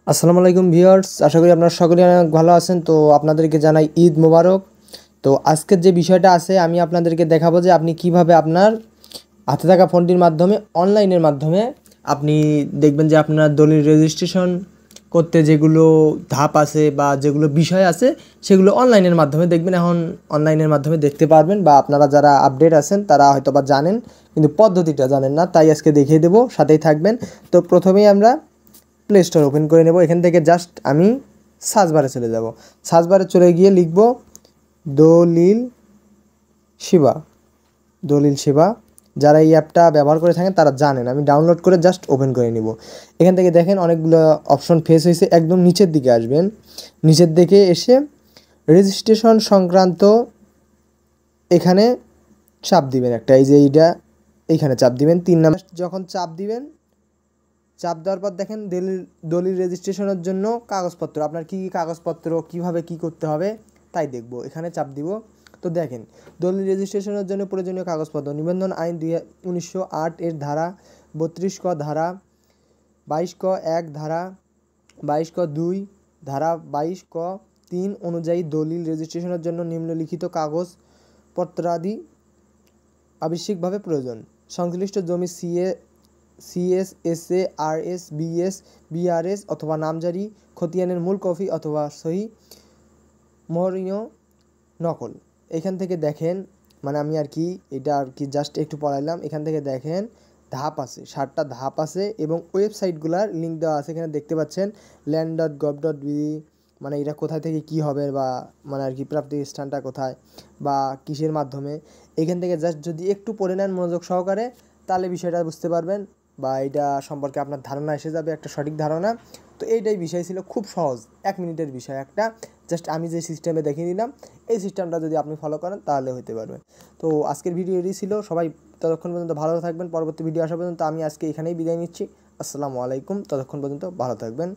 আসসালামু আলাইকুম ভিউয়ার্স, আশা করি আপনারা সকলেই অনেক ভালো আছেন। তো আপনাদেরকে জানাই ঈদ মোবারক। তো আজকের যে বিষয়টা আছে আমি আপনাদেরকে দেখাবো যে আপনি কিভাবে আপনার হাতে থাকা ফোনটির মাধ্যমে অনলাইনের মাধ্যমে আপনি দেখবেন যে আপনার দলিল রেজিস্ট্রেশন করতে যেগুলো ধাপ আছে বা যেগুলো বিষয় আছে সেগুলো অনলাইনের মাধ্যমে দেখবেন। এখন অনলাইনের মাধ্যমে দেখতে পারবেন বা আপনারা যারা আপডেট আছেন তারা হয়তো বা জানেন, কিন্তু পদ্ধতিটা জানেন না, তাই আজকে দেখিয়ে দেবো, সাথেই থাকবেন। তো প্রথমেই আমরা প্লে স্টোর ওপেন করে নেব। এখান থেকে জাস্ট আমি সার্চ বারে চলে যাব। সার্চ বারে চলে গিয়ে লিখব দলিল সেবা। দলিল সেবা, যারা এই অ্যাপটা ব্যবহার করে থাকেন তারা জানেন। আমি ডাউনলোড করে জাস্ট ওপেন করে নিব। এখান থেকে দেখেন অনেকগুলো অপশন ফেস হয়েছে, একদম নিচের দিকে আসবেন। নিচের দিকে এসে রেজিস্ট্রেশন সংক্রান্ত এখানে চাপ দিবেন একটা, এই যে এইটা এইখানে চাপ দিবেন 3 নাম্বার। যখন চাপ দিবেন, চাপ দেওয়ার পর দেখেন দলিল রেজিস্ট্রেশনের জন্য কাগজপত্র, আপনার কী কী কাগজপত্র কীভাবে কী করতে হবে তাই দেখব। এখানে চাপ দিব। তো দেখেন দলিল রেজিস্ট্রেশনের জন্য প্রয়োজনীয় কাগজপত্র: নিবন্ধন আইন 1908 এর ধারা 32 ক, ধারা 22 ক 1, ধারা 22 ক 2, ধারা 22 ক 3 অনুযায়ী দলিল রেজিস্ট্রেশনের জন্য নিম্নলিখিত কাগজপত্রাদি আবশ্যিকভাবে প্রয়োজন: সংশ্লিষ্ট জমি CS, SA, RS, BS, BRS অথবা নামজারি খতিয়ানের মূল কপি অথবা সহি মোহরীয় নকল। এখান থেকে দেখেন, মানে আমি এটা জাস্ট একটু পড়াইলাম। এখান থেকে দেখেন ধাপ আছে, 7টা ধাপ আছে এবং ওয়েবসাইটগুলোর লিঙ্ক দেওয়া আছে। এখানে দেখতে পাচ্ছেন land.gov.bd, মানে এটা কোথায় থেকে কি হবে বা মানে প্রাপ্তির স্থানটা কোথায় বা কিসের মাধ্যমে। এখান থেকে জাস্ট যদি একটু পড়ে নেন মনোযোগ সহকারে, তাহলে বিষয়টা বুঝতে পারবেন বা এটা সম্পর্কে আপনার ধারণা এসে যাবে, একটা সঠিক ধারণা। তো এইটাই বিষয় ছিল, খুব সহজ, 1 মিনিটের বিষয় একটা। জাস্ট আমি যে সিস্টেমে দেখিয়ে দিলাম এই সিস্টেমটা যদি আপনি ফলো করেন তাহলে হতে পারবে। তো আজকের ভিডিও এটাই ছিল। সবাই ততক্ষণ পর্যন্ত ভালো থাকবেন। পরবর্তী ভিডিও আসা পর্যন্ত আমি আজকে এখানেই বিদায় নিচ্ছি। আসসালামু আলাইকুম। ততক্ষণ পর্যন্ত ভালো থাকবেন।